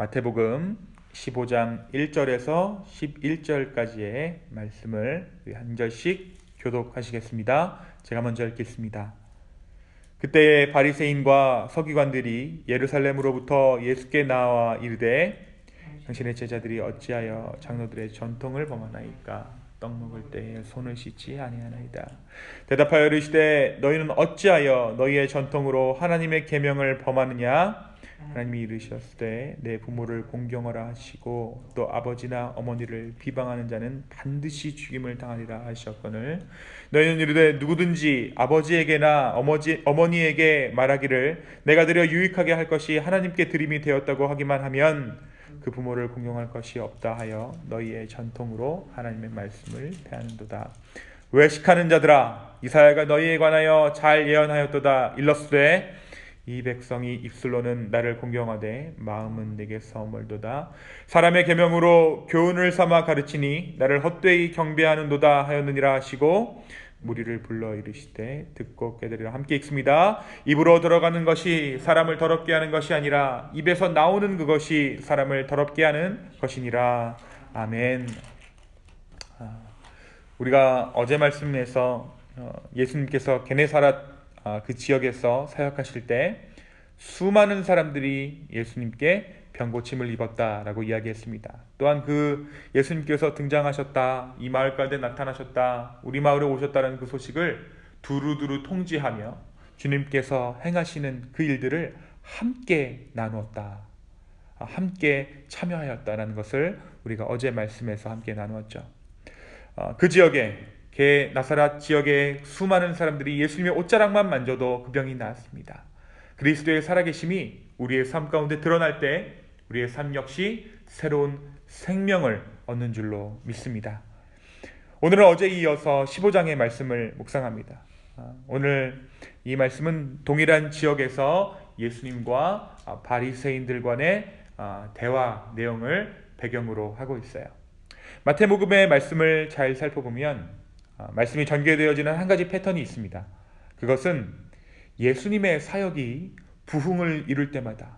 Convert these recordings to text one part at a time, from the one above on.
마태복음 15장 1절에서 11절까지의 말씀을 한 절씩 교독하시겠습니다. 제가 먼저 읽겠습니다. 그때 바리새인과 서기관들이 예루살렘으로부터 예수께 나와 이르되 당신의 제자들이 어찌하여 장로들의 전통을 범하나이까? 떡 먹을 때에 손을 씻지 아니하나이다. 대답하여 이르시되 너희는 어찌하여 너희의 전통으로 하나님의 계명을 범하느냐? 하나님이 이르셨을 때 내 부모를 공경하라 하시고 또 아버지나 어머니를 비방하는 자는 반드시 죽임을 당하리라 하셨거늘 너희는 이르되 누구든지 아버지에게나 어머니에게 말하기를 내가 드려 유익하게 할 것이 하나님께 드림이 되었다고 하기만 하면 그 부모를 공경할 것이 없다 하여 너희의 전통으로 하나님의 말씀을 대하는도다. 외식하는 자들아, 이사야가 너희에 관하여 잘 예언하였도다. 일렀으되 이 백성이 입술로는 나를 공경하되 마음은 내게서 멀도다. 사람의 계명으로 교훈을 삼아 가르치니 나를 헛되이 경배하는도다 하였느니라 하시고 무리를 불러 이르시되 듣고 깨달으라. 함께 읽습니다. 입으로 들어가는 것이 사람을 더럽게 하는 것이 아니라 입에서 나오는 그것이 사람을 더럽게 하는 것이니라. 아멘. 우리가 어제 말씀에서 예수님께서 게네사렛 그 지역에서 사역하실 때 수많은 사람들이 예수님께 병고침을 입었다라고 이야기했습니다. 또한 그 예수님께서 등장하셨다, 이 마을 가운데 나타나셨다, 우리 마을에 오셨다는 그 소식을 두루두루 통지하며 주님께서 행하시는 그 일들을 함께 나누었다, 함께 참여하였다라는 것을 우리가 어제 말씀에서 함께 나누었죠. 그 지역에 나사렛 지역의 수많은 사람들이 예수님의 옷자락만 만져도 그 병이 나았습니다. 그리스도의 살아계심이 우리의 삶 가운데 드러날 때 우리의 삶 역시 새로운 생명을 얻는 줄로 믿습니다. 오늘은 어제에 이어서 15장의 말씀을 묵상합니다. 오늘 이 말씀은 동일한 지역에서 예수님과 바리새인들 간의 대화 내용을 배경으로 하고 있어요. 마태복음의 말씀을 잘 살펴보면 말씀이 전개되어지는 한 가지 패턴이 있습니다. 그것은 예수님의 사역이 부흥을 이룰 때마다,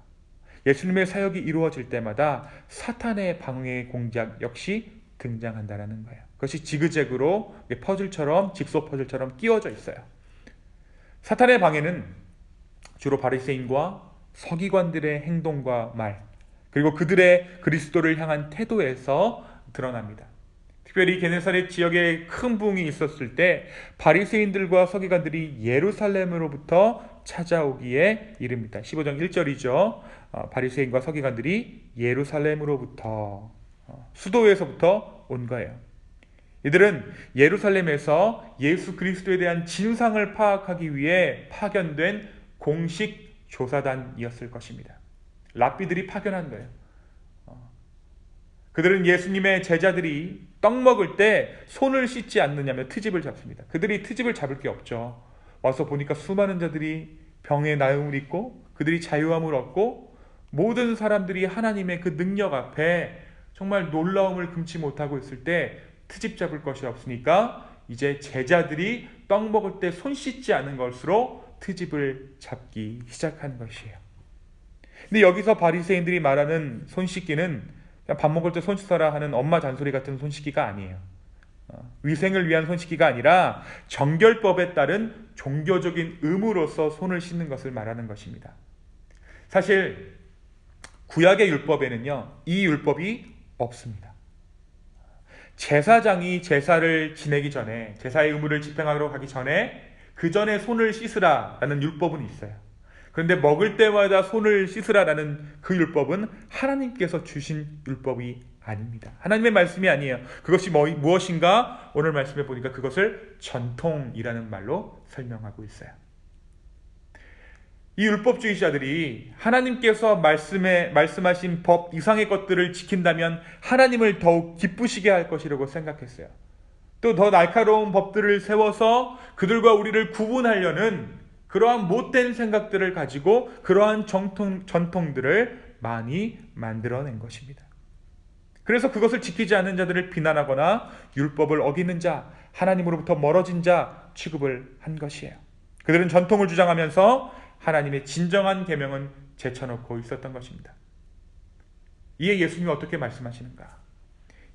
예수님의 사역이 이루어질 때마다 사탄의 방해 공작 역시 등장한다는 거예요. 그것이 지그재그로 퍼즐처럼, 직소 퍼즐처럼 끼워져 있어요. 사탄의 방해는 주로 바리새인과 서기관들의 행동과 말, 그리고 그들의 그리스도를 향한 태도에서 드러납니다. 특별히 게네사렛 지역에 큰 부흥이 있었을 때 바리새인들과 서기관들이 예루살렘으로부터 찾아오기에 이릅니다. 15장 1절이죠. 바리새인과 서기관들이 예루살렘으로부터, 수도에서부터 온 거예요. 이들은 예루살렘에서 예수 그리스도에 대한 진상을 파악하기 위해 파견된 공식 조사단이었을 것입니다. 랍비들이 파견한 거예요. 그들은 예수님의 제자들이 떡 먹을 때 손을 씻지 않느냐며 트집을 잡습니다. 그들이 트집을 잡을 게 없죠. 와서 보니까 수많은 자들이 병의 나음을 입고 그들이 자유함을 얻고 모든 사람들이 하나님의 그 능력 앞에 정말 놀라움을 금치 못하고 있을 때 트집 잡을 것이 없으니까 이제 제자들이 떡 먹을 때 손 씻지 않은 것으로 트집을 잡기 시작한 것이에요. 근데 여기서 바리새인들이 말하는 손 씻기는 그냥 밥 먹을 때 손 씻어라 하는 엄마 잔소리 같은 손 씻기가 아니에요. 위생을 위한 손 씻기가 아니라 정결법에 따른 종교적인 의무로서 손을 씻는 것을 말하는 것입니다. 사실 구약의 율법에는요, 이 율법이 없습니다. 제사장이 제사를 지내기 전에, 제사의 의무를 집행하러 가기 전에 그 전에 손을 씻으라라는 율법은 있어요. 그런데 먹을 때마다 손을 씻으라라는 그 율법은 하나님께서 주신 율법이 아닙니다. 하나님의 말씀이 아니에요. 그것이 무엇인가? 오늘 말씀에 보니까 그것을 전통이라는 말로 설명하고 있어요. 이 율법주의자들이 하나님께서 말씀하신 법 이상의 것들을 지킨다면 하나님을 더욱 기쁘시게 할 것이라고 생각했어요. 또 더 날카로운 법들을 세워서 그들과 우리를 구분하려는 그러한 못된 생각들을 가지고 그러한 전통들을 많이 만들어낸 것입니다. 그래서 그것을 지키지 않는 자들을 비난하거나 율법을 어기는 자, 하나님으로부터 멀어진 자 취급을 한 것이에요. 그들은 전통을 주장하면서 하나님의 진정한 계명은 제쳐놓고 있었던 것입니다. 이에 예수님이 어떻게 말씀하시는가?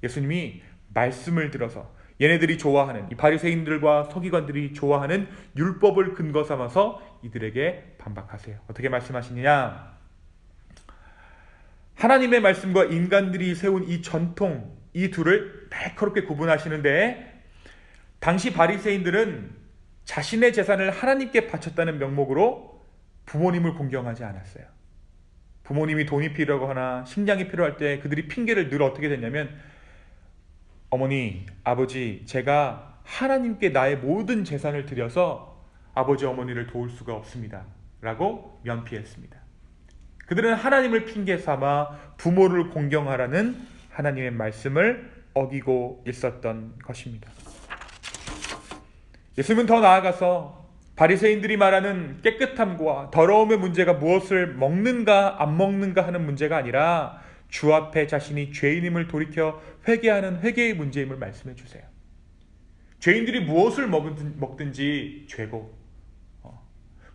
예수님이 말씀을 들어서 얘네들이 좋아하는, 이 바리새인들과 서기관들이 좋아하는 율법을 근거 삼아서 이들에게 반박하세요. 어떻게 말씀하시느냐? 하나님의 말씀과 인간들이 세운 이 전통, 이 둘을 날카롭게 구분하시는데, 당시 바리새인들은 자신의 재산을 하나님께 바쳤다는 명목으로 부모님을 공경하지 않았어요. 부모님이 돈이 필요하거나 식량이 필요할 때 그들이 핑계를 늘 어떻게 됐냐면, 어머니, 아버지, 제가 하나님께 나의 모든 재산을 드려서 아버지, 어머니를 도울 수가 없습니다 라고 면피했습니다. 그들은 하나님을 핑계 삼아 부모를 공경하라는 하나님의 말씀을 어기고 있었던 것입니다. 예수님은 더 나아가서 바리새인들이 말하는 깨끗함과 더러움의 문제가 무엇을 먹는가 안 먹는가 하는 문제가 아니라 주 앞에 자신이 죄인임을 돌이켜 회개하는 회개의 문제임을 말씀해 주세요. 죄인들이 무엇을 먹든지 죄고,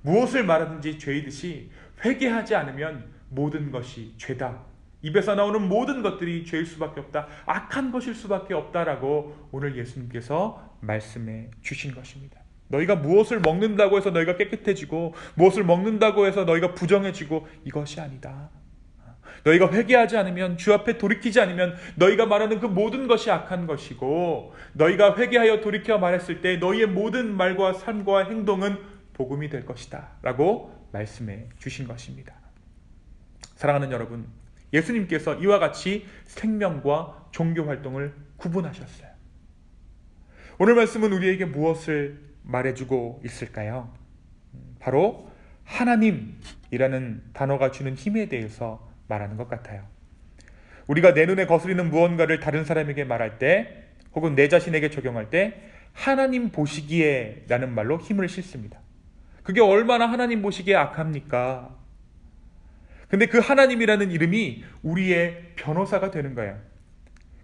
무엇을 말하든지 죄이듯이 회개하지 않으면 모든 것이 죄다. 입에서 나오는 모든 것들이 죄일 수밖에 없다. 악한 것일 수밖에 없다라고 오늘 예수님께서 말씀해 주신 것입니다. 너희가 무엇을 먹는다고 해서 너희가 깨끗해지고, 무엇을 먹는다고 해서 너희가 부정해지고, 이것이 아니다. 너희가 회개하지 않으면, 주 앞에 돌이키지 않으면 너희가 말하는 그 모든 것이 악한 것이고, 너희가 회개하여 돌이켜 말했을 때 너희의 모든 말과 삶과 행동은 복음이 될 것이다 라고 말씀해 주신 것입니다. 사랑하는 여러분, 예수님께서 이와 같이 생명과 종교활동을 구분하셨어요. 오늘 말씀은 우리에게 무엇을 말해주고 있을까요? 바로 하나님이라는 단어가 주는 힘에 대해서 말하는 것 같아요. 우리가 내 눈에 거스리는 무언가를 다른 사람에게 말할 때, 혹은 내 자신에게 적용할 때 하나님 보시기에 라는 말로 힘을 싣습니다. 그게 얼마나 하나님 보시기에 악합니까? 근데 그 하나님이라는 이름이 우리의 변호사가 되는 거예요.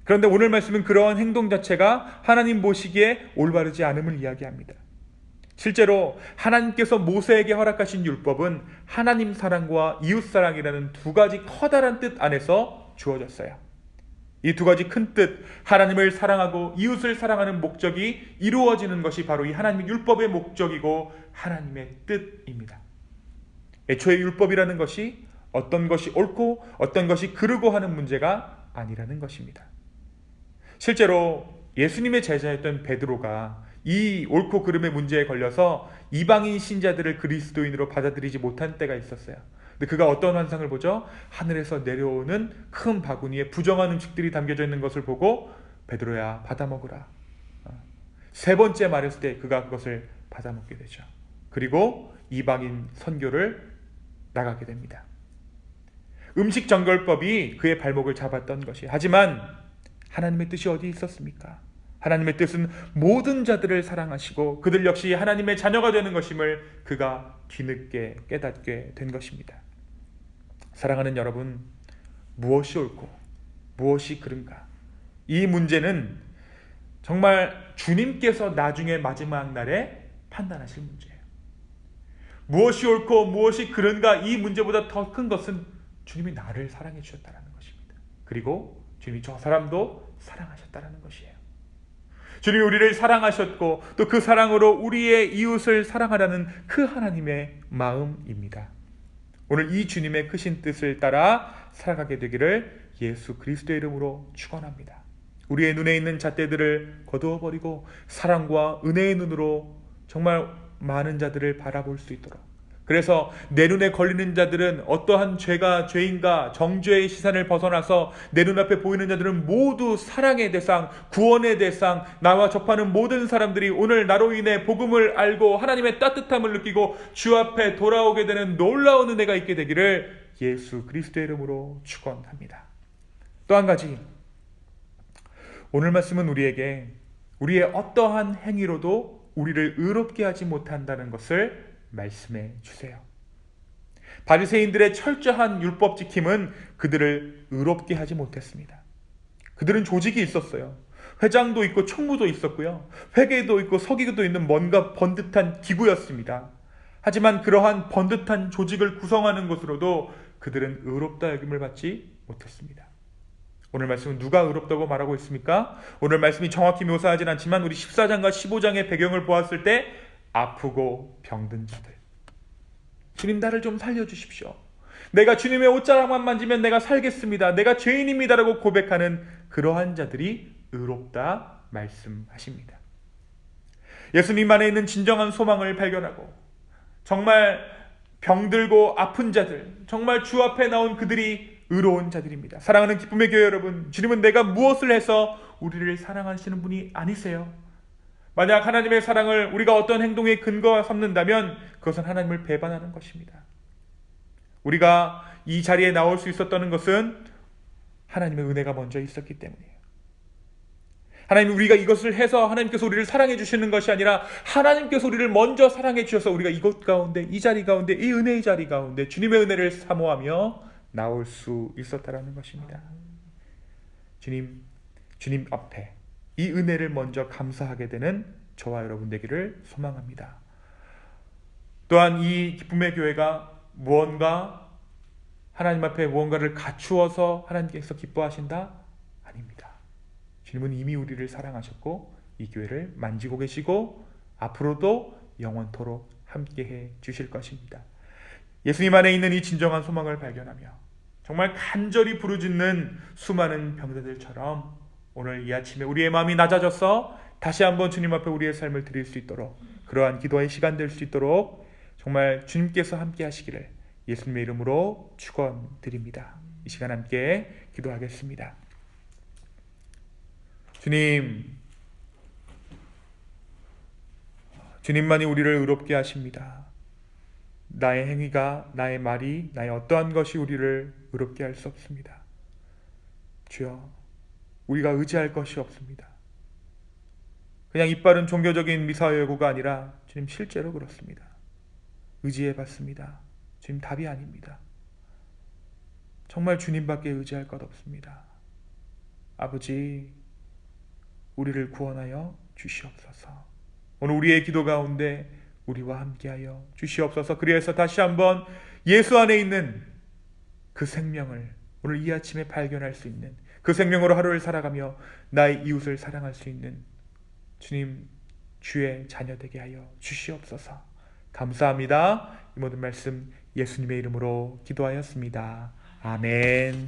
그런데 오늘 말씀은 그러한 행동 자체가 하나님 보시기에 올바르지 않음을 이야기합니다. 실제로 하나님께서 모세에게 허락하신 율법은 하나님 사랑과 이웃 사랑이라는 두 가지 커다란 뜻 안에서 주어졌어요. 이 두 가지 큰 뜻, 하나님을 사랑하고 이웃을 사랑하는 목적이 이루어지는 것이 바로 이 하나님의 율법의 목적이고 하나님의 뜻입니다. 애초에 율법이라는 것이 어떤 것이 옳고 어떤 것이 그르고 하는 문제가 아니라는 것입니다. 실제로 예수님의 제자였던 베드로가 이 옳고 그름의 문제에 걸려서 이방인 신자들을 그리스도인으로 받아들이지 못한 때가 있었어요. 근데 그가 어떤 환상을 보죠? 하늘에서 내려오는 큰 바구니에 부정한 음식들이 담겨져 있는 것을 보고, 베드로야 받아 먹으라. 세 번째 말했을 때 그가 그것을 받아 먹게 되죠. 그리고 이방인 선교를 나가게 됩니다. 음식 정결법이 그의 발목을 잡았던 것이, 하지만 하나님의 뜻이 어디 있었습니까? 하나님의 뜻은 모든 자들을 사랑하시고 그들 역시 하나님의 자녀가 되는 것임을 그가 뒤늦게 깨닫게 된 것입니다. 사랑하는 여러분, 무엇이 옳고 무엇이 그른가? 이 문제는 정말 주님께서 나중에 마지막 날에 판단하실 문제예요. 무엇이 옳고 무엇이 그른가, 이 문제보다 더 큰 것은 주님이 나를 사랑해 주셨다는 것입니다. 그리고 주님이 저 사람도 사랑하셨다는 것이에요. 주님이 우리를 사랑하셨고 또 그 사랑으로 우리의 이웃을 사랑하라는 그 하나님의 마음입니다. 오늘 이 주님의 크신 뜻을 따라 살아가게 되기를 예수 그리스도의 이름으로 축원합니다. 우리의 눈에 있는 잣대들을 거두어버리고 사랑과 은혜의 눈으로 정말 많은 자들을 바라볼 수 있도록, 그래서 내 눈에 걸리는 자들은 어떠한 죄가 죄인가 정죄의 시선을 벗어나서 내 눈앞에 보이는 자들은 모두 사랑의 대상, 구원의 대상, 나와 접하는 모든 사람들이 오늘 나로 인해 복음을 알고 하나님의 따뜻함을 느끼고 주 앞에 돌아오게 되는 놀라운 은혜가 있게 되기를 예수 그리스도의 이름으로 축원합니다. 또 한 가지, 오늘 말씀은 우리에게 우리의 어떠한 행위로도 우리를 의롭게 하지 못한다는 것을 말씀해 주세요. 바리새인들의 철저한 율법 지킴은 그들을 의롭게 하지 못했습니다. 그들은 조직이 있었어요. 회장도 있고 총무도 있었고요. 회계도 있고 서기도 있는 뭔가 번듯한 기구였습니다. 하지만 그러한 번듯한 조직을 구성하는 것으로도 그들은 의롭다 여김을 받지 못했습니다. 오늘 말씀은 누가 의롭다고 말하고 있습니까? 오늘 말씀이 정확히 묘사하진 않지만 우리 14장과 15장의 배경을 보았을 때 아프고 병든 자들, 주님 나를 좀 살려주십시오. 내가 주님의 옷자락만 만지면 내가 살겠습니다. 내가 죄인입니다라고 고백하는 그러한 자들이 의롭다 말씀하십니다. 예수님 안에 있는 진정한 소망을 발견하고 정말 병들고 아픈 자들, 정말 주 앞에 나온 그들이 의로운 자들입니다. 사랑하는 기쁨의 교회 여러분, 주님은 내가 무엇을 해서 우리를 사랑하시는 분이 아니세요. 만약 하나님의 사랑을 우리가 어떤 행동에 근거 삼는다면 그것은 하나님을 배반하는 것입니다. 우리가 이 자리에 나올 수 있었던 것은 하나님의 은혜가 먼저 있었기 때문이에요. 하나님, 우리가 이것을 해서 하나님께서 우리를 사랑해 주시는 것이 아니라 하나님께서 우리를 먼저 사랑해 주셔서 우리가 이곳 가운데, 이 자리 가운데, 이 은혜의 자리 가운데 주님의 은혜를 사모하며 나올 수 있었다라는 것입니다. 주님 앞에 이 은혜를 먼저 감사하게 되는 저와 여러분 되기를 소망합니다. 또한 이 기쁨의 교회가 무언가 하나님 앞에 무언가를 갖추어서 하나님께서 기뻐하신다? 아닙니다. 주님은 이미 우리를 사랑하셨고 이 교회를 만지고 계시고 앞으로도 영원토록 함께해 주실 것입니다. 예수님 안에 있는 이 진정한 소망을 발견하며 정말 간절히 부르짖는 수많은 병자들처럼 오늘 이 아침에 우리의 마음이 낮아져서 다시 한번 주님 앞에 우리의 삶을 드릴 수 있도록, 그러한 기도의 시간 될 수 있도록 정말 주님께서 함께 하시기를 예수님의 이름으로 축원드립니다. 이 시간 함께 기도하겠습니다. 주님만이 우리를 의롭게 하십니다. 나의 행위가, 나의 말이, 나의 어떠한 것이 우리를 의롭게 할 수 없습니다. 주여, 우리가 의지할 것이 없습니다. 그냥 이빠른 종교적인 미사여구가 아니라 주님 실제로 그렇습니다. 의지해 봤습니다. 주님 답이 아닙니다. 정말 주님밖에 의지할 것 없습니다. 아버지, 우리를 구원하여 주시옵소서. 오늘 우리의 기도 가운데 우리와 함께하여 주시옵소서. 그래서 다시 한번 예수 안에 있는 그 생명을 오늘 이 아침에 발견할 수 있는, 그 생명으로 하루를 살아가며 나의 이웃을 사랑할 수 있는 주님, 주의 자녀 되게 하여 주시옵소서. 감사합니다. 이 모든 말씀 예수님의 이름으로 기도하였습니다. 아멘.